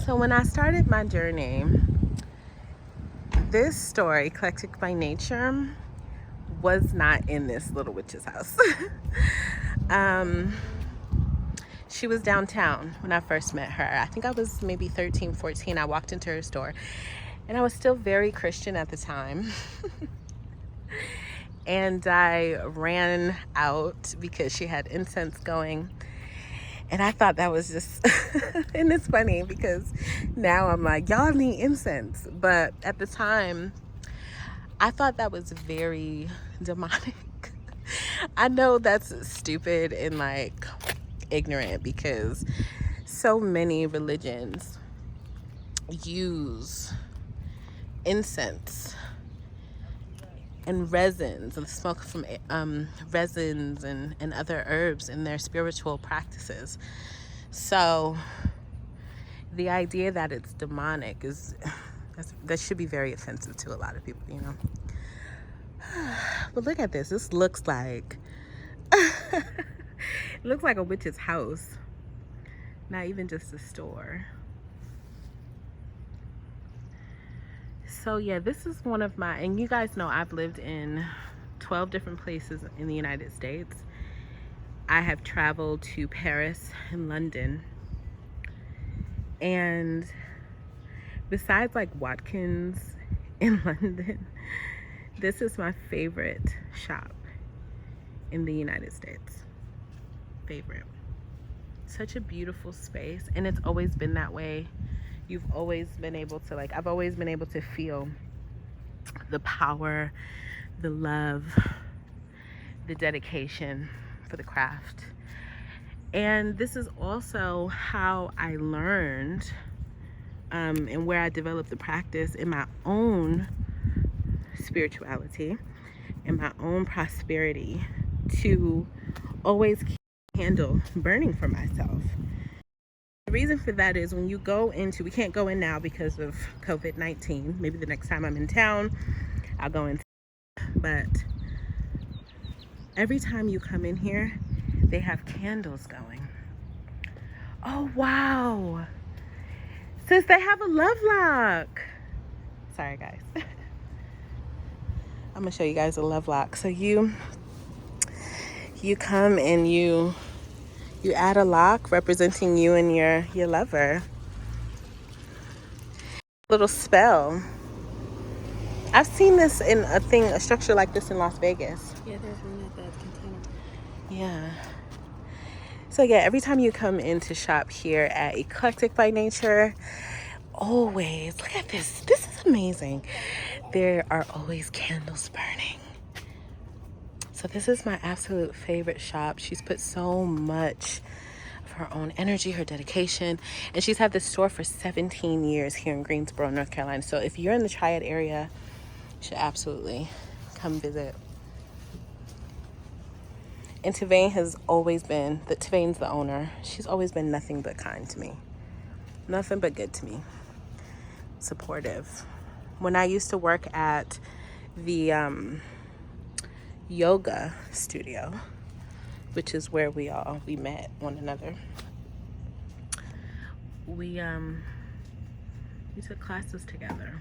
So when I started my journey, this store, Eclectic by Nature, was not in this little witch's house. She was downtown when I first met her. I think I was maybe 13, 14. I walked into her store and I was still very Christian at the time. And I ran out because she had incense going. And I thought that was just, and it's funny because now I'm like, y'all need incense. But at the time, I thought that was very demonic. I know that's stupid and like ignorant because so many religions use incense and resins and smoke from resins and other herbs in their spiritual practices. So the idea that it's demonic is that should be very offensive to a lot of people, you know. But look at this. This looks like it looks like a witch's house, not even just a store. So yeah, this is one of my, and you guys know I've lived in 12 different places in the United States. I have traveled to Paris and London. And besides like Watkins in London, this is my favorite shop in the United States. Favorite. Such a beautiful space, and it's always been that way. You've always been able to, like, I've always been able to feel the power, the love, the dedication for the craft. And this is also how I learned and where I developed the practice in my own spirituality, in my own prosperity, to always keep a candle burning for myself. The reason for that is when you go into, we can't go in now because of COVID-19. Maybe the next time I'm in town, I'll go in. But every time you come in here, they have candles going. Oh, wow. Sis, they have a love lock. Sorry, guys. I'm gonna show you guys a love lock. So you come and you add a lock representing you and your lover. Little spell. I've seen this in a structure like this in Las Vegas. Yeah, there's one at that container. Yeah. So yeah, every time you come in to shop here at Eclectic by Nature, always, look at this. This is amazing. There are always candles burning. So this is my absolute favorite shop. She's put so much of her own energy, her dedication, and she's had this store for 17 years here in Greensboro, North Carolina. So if you're in the Triad area, you should absolutely come visit. And Tavain has always been, Tavain's the owner. She's always been nothing but kind to me. Nothing but good to me. Supportive. When I used to work at the yoga studio, which is where we met one another, we took classes together.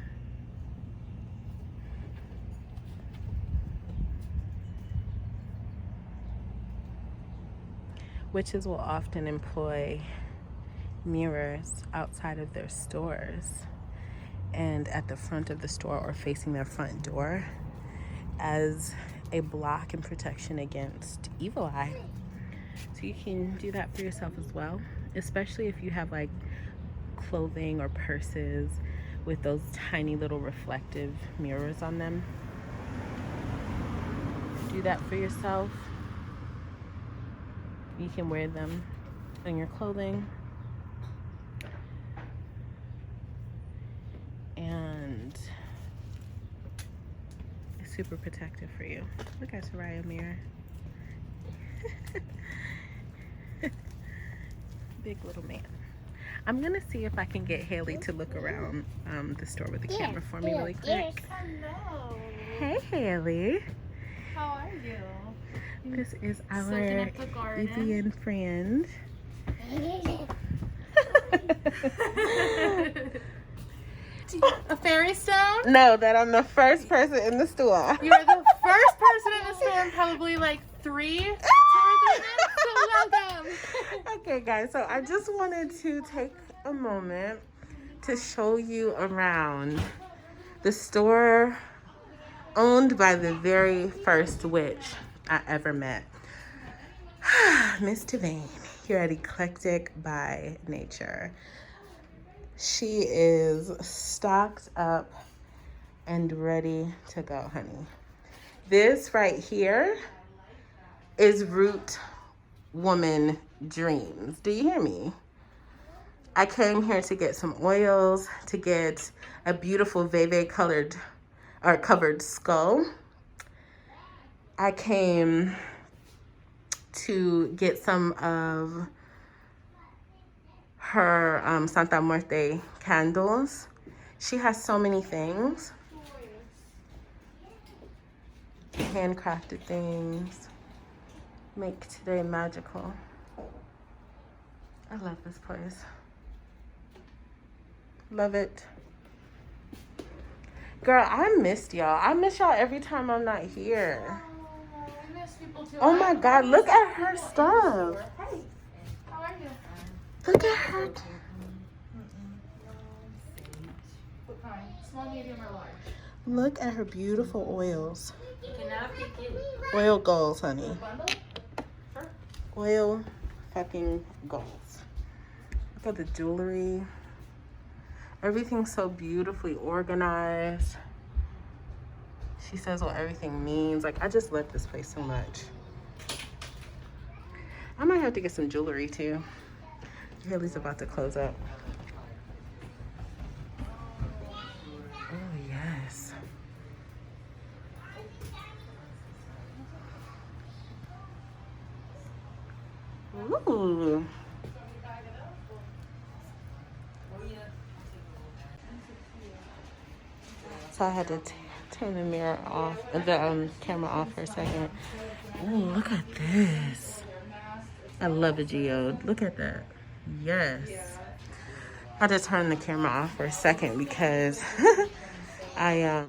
Witches will often employ mirrors outside of their stores and at the front of the store or facing their front door as a block and protection against evil eye. So you can do that for yourself as well, especially if you have like clothing or purses with those tiny little reflective mirrors on them. Do that for yourself. You can wear them on your clothing. And it's super protective for you. Look at Soraya mirror. Big little man. I'm gonna see if I can get Haley to look around the store with the camera for me really quick. Hello. Hey Haley. How are you? This is our Evian friend. A fairy stone? No, that I'm the first person in the store. You're the first person in the store in probably like 2 or 3 minutes, so welcome. Okay, guys, so I just wanted to take a moment to show you around the store owned by the very first witch I ever met. Miss Devane here at Eclectic by Nature. She is stocked up and ready to go, honey. This right here is Root Woman Dreams. Do you hear me? I came here to get some oils, to get a beautiful Veve colored or covered skull. I came to get some of her Santa Muerte candles. She has so many things. Handcrafted things. Make today magical. I love this place. Love it. Girl, I missed y'all. I miss y'all every time I'm not here. I miss people too. Oh my God, look at her stuff. Hey, how are you? Look at her. What kind? Small, medium, or large? Look at her beautiful oils. Oil goals, honey. Bundle? Sure. Oil fucking goals. Look at the jewelry. Everything's so beautifully organized. She says what everything means. Like, I just love this place so much. I might have to get some jewelry too. Haley's about to close up. Oh, yes. Ooh. So I had to turn the mirror off, the camera off for a second. Oh, look at this. I love a geode. Look at that. Yes. I had to turn the camera off for a second because I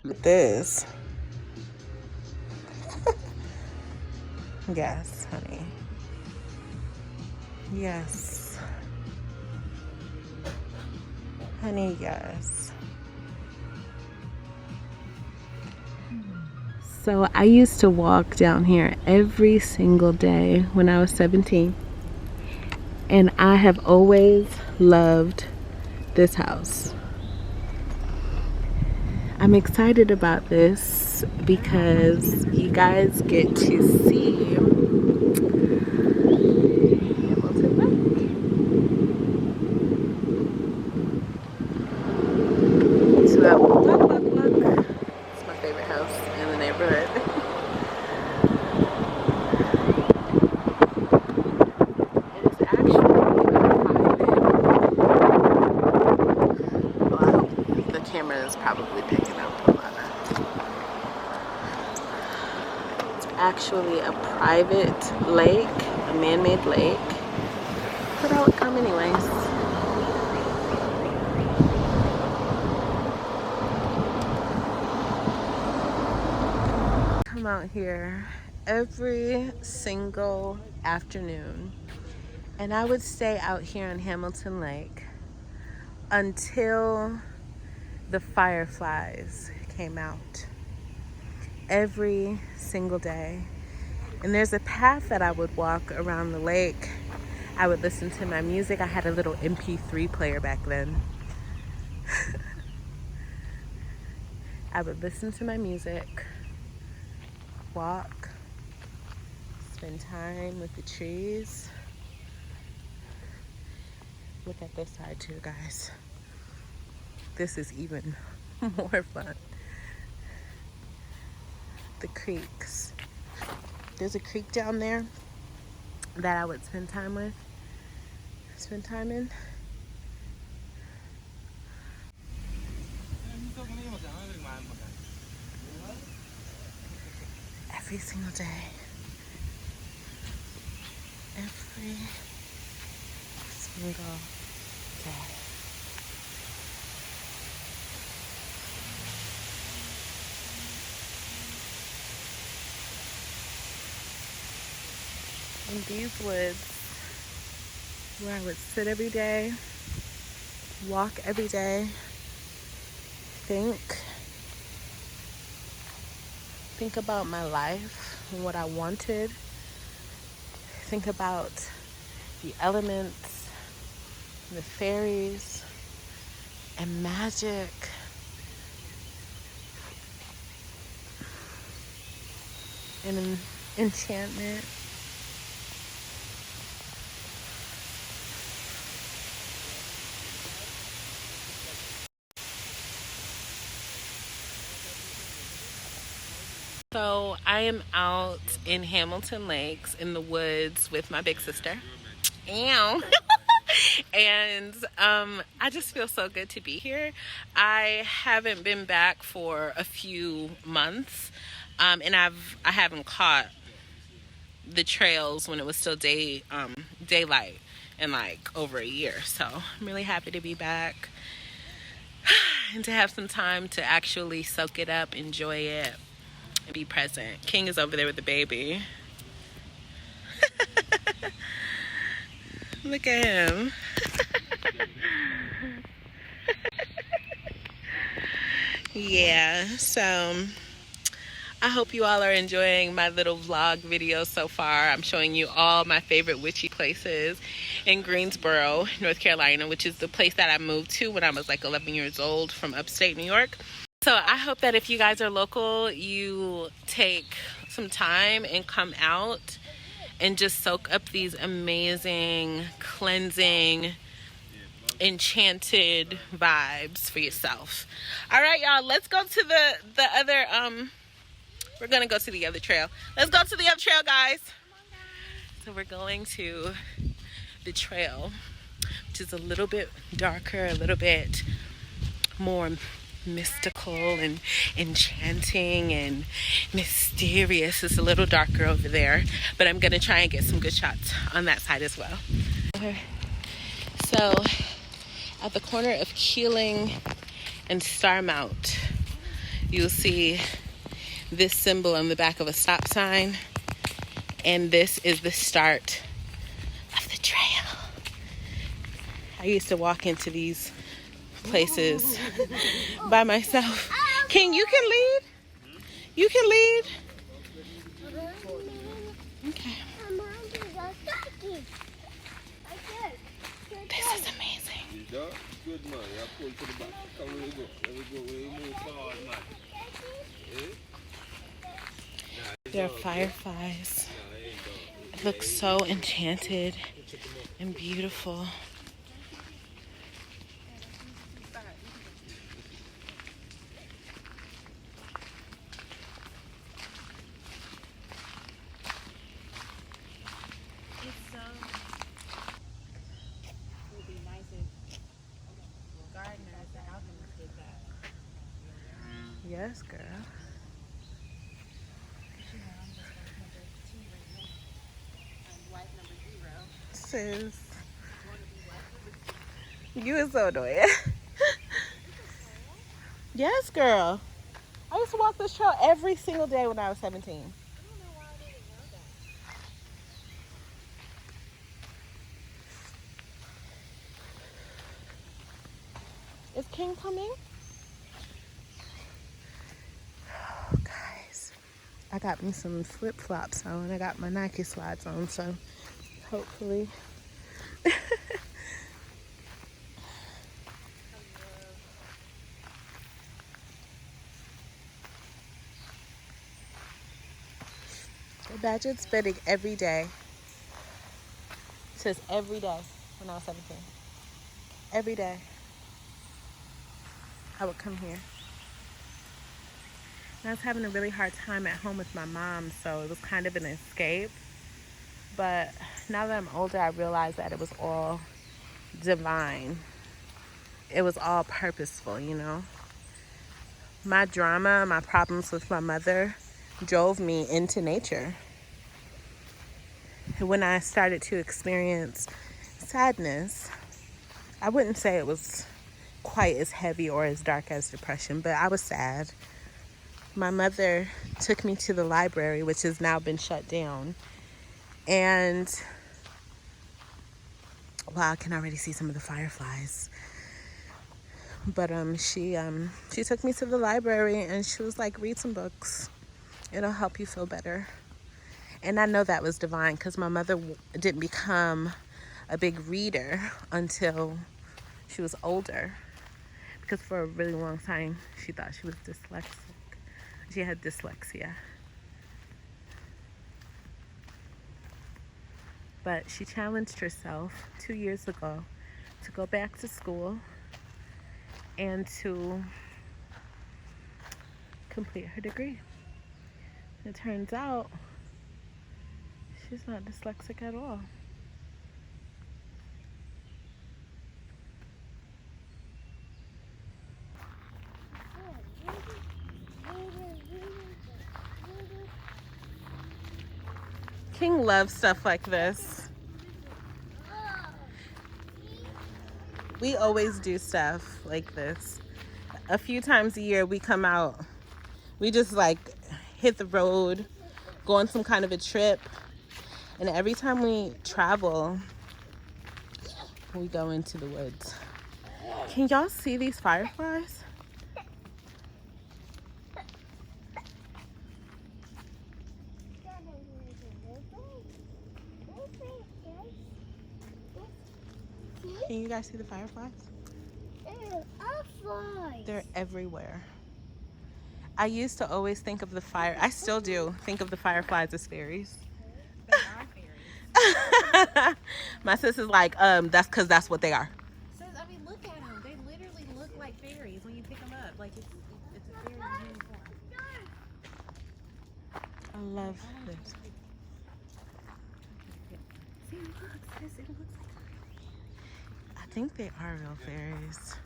This. Yes, honey. Yes. Honey, yes. So I used to walk down here every single day when I was 17. And I have always loved this house. I'm excited about this because you guys get to see Hamilton Lake. So that look. It's my favorite house in the neighborhood. It is actually wow, the camera is probably picking up a lot. It's actually a private lake, a man-made lake. But I would come anyways. Come out here every single afternoon, and I would stay out here on Hamilton Lake until the fireflies came out every single day. And there's a path that I would walk around the lake. I would listen to my music. I had a little MP3 player back then. I would listen to my music, walk, spend time with the trees. Look at this side too, guys. This is even more fun. The creeks. There's a creek down there that I would spend time in. Every single day. Every single day. In these woods, where I would sit every day, walk every day, think about my life and what I wanted, think about the elements, the fairies, and magic, and enchantment. So I am out in Hamilton Lakes in the woods with my big sister. Ow. And I just feel so good to be here. I haven't been back for a few months, and I haven't caught the trails when it was still daylight in like over a year. So I'm really happy to be back and to have some time to actually soak it up, enjoy it, and be present. King is over there with the baby. Look at him. Yeah, so I hope you all are enjoying my little vlog video so far. I'm showing you all my favorite witchy places in Greensboro, North Carolina, which is the place that I moved to when I was like 11 years old from upstate New York. So I hope that if you guys are local, you take some time and come out and just soak up these amazing, cleansing, enchanted vibes for yourself. All right, y'all, let's go to the other, we're gonna go to the other trail. Let's go to the other trail, guys. So we're going to the trail, which is a little bit darker, a little bit more mystical and enchanting and mysterious. It's a little darker over there, but I'm gonna try and get some good shots on that side as well. So at the corner of Keeling and Starmount you'll see this symbol on the back of a stop sign. And this is the start of the trail. I used to walk into these places by myself. King, you can lead. You can lead. Okay. This is amazing. There are fireflies. It looks so enchanted and beautiful. Yes, girl. Sis, you is so annoying. Yes, girl. I used to walk this trail every single day when I was 17. Is King coming? Oh, guys. I got me some flip-flops on. I got my Nike slides on, so hopefully. Imagine spending every day. It says every day when I was 17. Every day. I would come here. And I was having a really hard time at home with my mom, so it was kind of an escape. But now that I'm older, I realize that it was all divine. It was all purposeful, you know. My drama, my problems with my mother drove me into nature. When I started to experience sadness, I wouldn't say it was quite as heavy or as dark as depression, but I was sad. My mother took me to the library, which has now been shut down. And wow, I can already see some of the fireflies. But she took me to the library and she was like, read some books. It'll help you feel better. And I know that was divine because my mother didn't become a big reader until she was older. Because for a really long time, she thought she was dyslexic. She had dyslexia. But she challenged herself 2 years ago to go back to school and to complete her degree. It turns out she's not dyslexic at all. King loves stuff like this. We always do stuff like this. A few times a year we come out. We just like hit the road, go on some kind of a trip. And every time we travel, we go into the woods. Can y'all see these fireflies? Can you guys see the fireflies? They're everywhere. I used to always think of I still do think of the fireflies as fairies. They are fairies. My sister's like, that's because that's what they are. Says, I mean, look at them. They literally look like fairies when you pick them up. Like it's a fairy uniform. I love this. See, it looks like I think they are real fairies.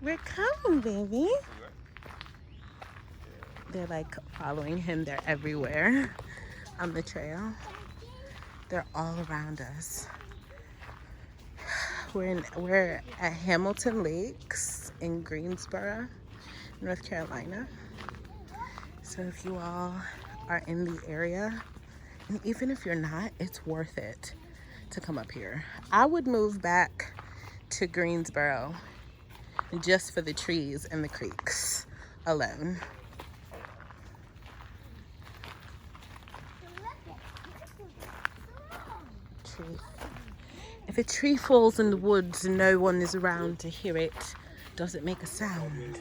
We're coming, baby. They're like following him. They're everywhere on the trail. They're all around us. We're at Hamilton Lakes in Greensboro, North Carolina. So if you all are in the area, and even if you're not, it's worth it to come up here. I would move back to Greensboro just for the trees and the creeks alone. Tree. If a tree falls in the woods and no one is around to hear it, does it make a sound?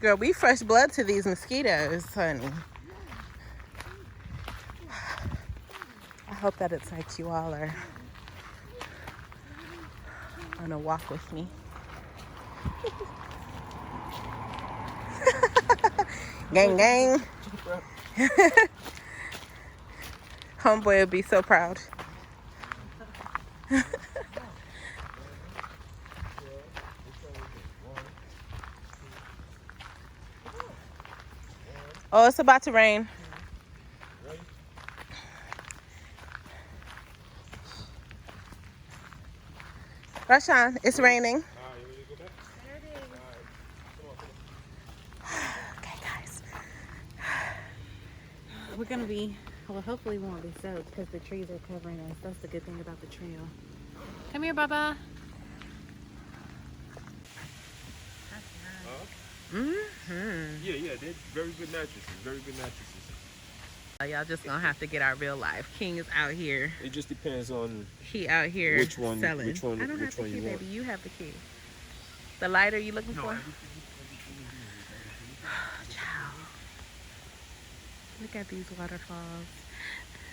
Girl, we fresh blood to these mosquitoes, honey. I hope that it's like you all are on a walk with me. Gang, gang. Homeboy would be so proud. Oh, it's about to rain. Rashawn, it's raining. Okay, guys. We're gonna be, well, hopefully we won't be soaked because the trees are covering us. That's the good thing about the trail. Come here, Bubba. Yeah, they're very good mattresses. Y'all just gonna have to get our real life. King is out here. It just depends on He out here which one selling. which one I don't which have the one key, you want. baby. You have the key. The lighter you looking for? Child. Look at these waterfalls.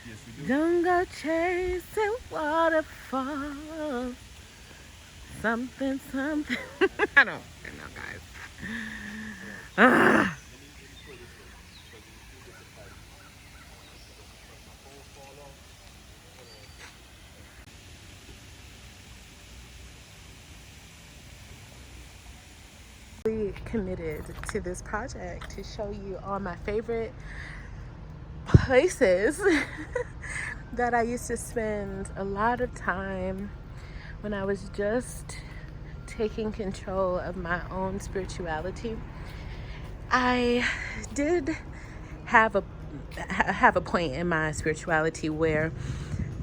Yes, we do. Don't go chasing waterfalls. Something. I don't know, guys. Ah. Really committed to this project to show you all my favorite places that I used to spend a lot of time when I was just taking control of my own spirituality. I did have a point in my spirituality where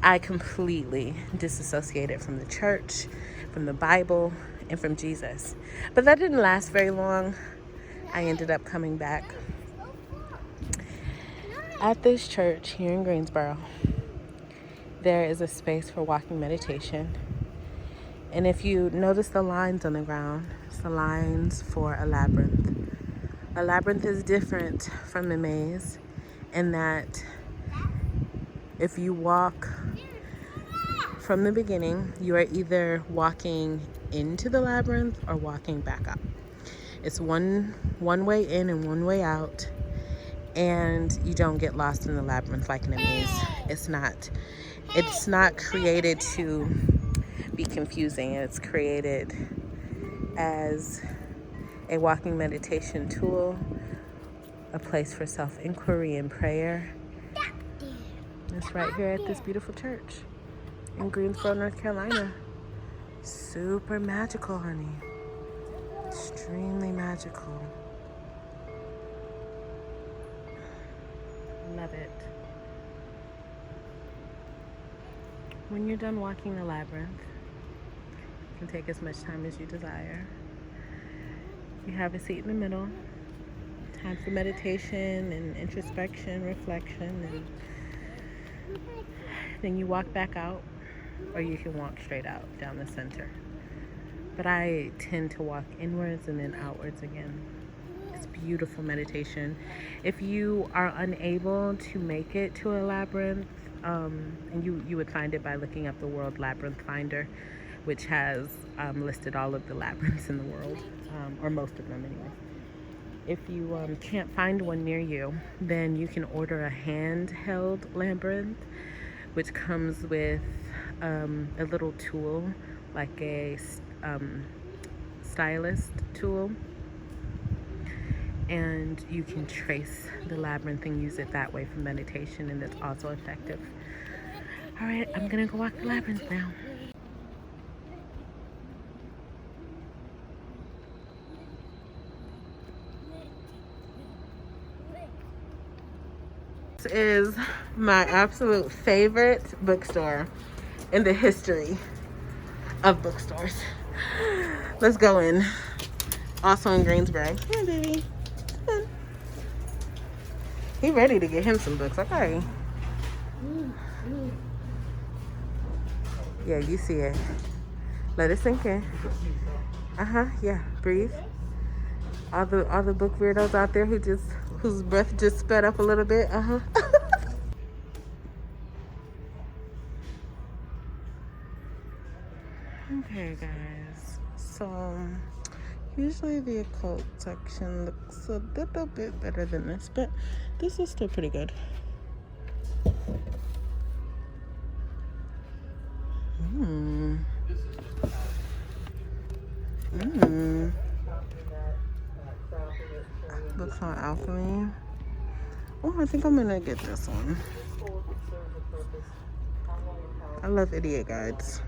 I completely disassociated from the church, from the Bible, and from Jesus. But that didn't last very long. I ended up coming back. At this church here in Greensboro, there is a space for walking meditation. And if you notice the lines on the ground, it's the lines for a labyrinth. A labyrinth is different from a maze in that if you walk from the beginning, you are either walking into the labyrinth or walking back up. It's one way in and one way out, and you don't get lost in the labyrinth like in a maze. It's not created to be confusing. It's created as a walking meditation tool, a place for self-inquiry and prayer. It's right here at this beautiful church in Greensboro, North Carolina. Super magical, honey. Extremely magical. Love it. When you're done walking the labyrinth, you can take as much time as you desire. You have a seat in the middle. Time for meditation and introspection, reflection, and then you walk back out, or you can walk straight out down the center. But I tend to walk inwards and then outwards again. It's beautiful meditation. If you are unable to make it to a labyrinth, and you would find it by looking up the World Labyrinth Finder, which has listed all of the labyrinths in the world, or most of them anyway. If you can't find one near you, then you can order a handheld labyrinth, which comes with a little tool, like a stylist tool, and you can trace the labyrinth and use it that way for meditation, and it's also effective. All right, I'm gonna go walk the labyrinth now. This is my absolute favorite bookstore in the history of bookstores. Let's go in. Also in Greensboro. Come on, baby. Come on. He ready to get him some books. Okay. Yeah, you see it. Let it sink in. Yeah. Breathe. All the book weirdos out there whose breath just sped up a little bit. Okay, guys. So usually the occult section looks a little bit better than this, but this is still pretty good. Books on alchemy. Oh, I think I'm gonna get this one. I love idiot guides.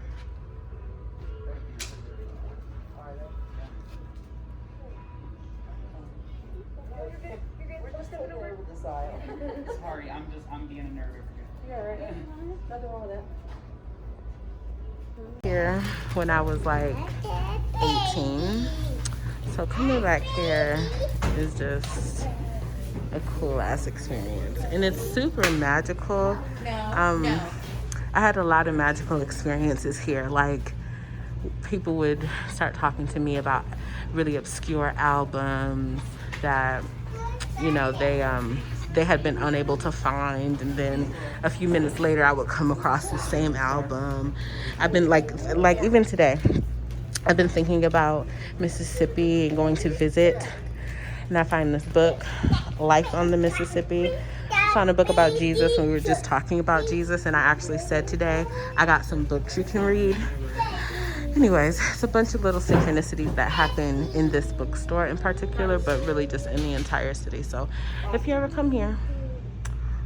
Sorry, I'm being a nerd over here. You're alright. Nothing wrong with that. Here when I was like 18. So coming back here is just a cool ass experience, and it's super magical. I had a lot of magical experiences here. Like, people would start talking to me about really obscure albums that, you know, they had been unable to find, and then a few minutes later I would come across the same album. I've been like even today, I've been thinking about Mississippi and going to visit, and I find this book, Life on the Mississippi. I found a book about Jesus, and we were just talking about Jesus, and I actually said today, I got some books you can read. Anyways, it's a bunch of little synchronicities that happen in this bookstore in particular, but really just in the entire city. So if you ever come here,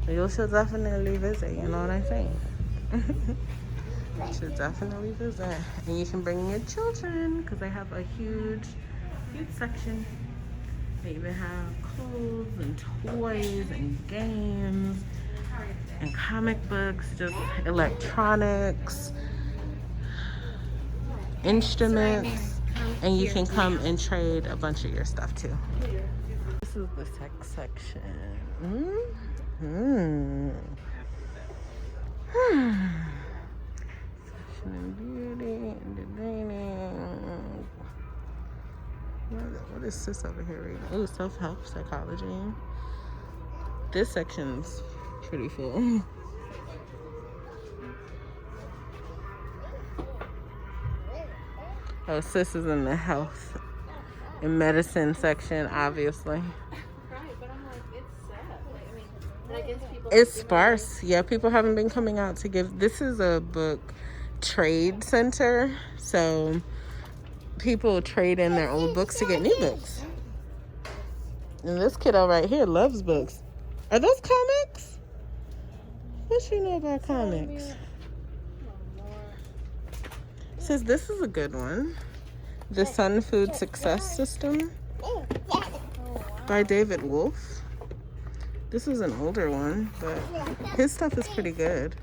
you should definitely visit, you know what I'm saying? You should definitely visit. And you can bring your children, because they have a huge section. They even have clothes and toys and games and comic books, just electronics, instruments, and you can come and trade a bunch of your stuff too. This is the sex section. Fashion and beauty, entertaining. What is this over here reading? Oh, self-help, psychology. This section's pretty full. Oh, sis is in the health and medicine section, obviously. Right, but I'm like, it's sad. Like, I mean, and I guess people. It's sparse. Yeah, people haven't been coming out to give. This is a book trade center, so people trade in their old books to get new books. And this kiddo right here loves books. Are those comics? What you know about comics? Says this is a good one. The Sun Food Success System by David Wolf. This is an older one, but his stuff is pretty good.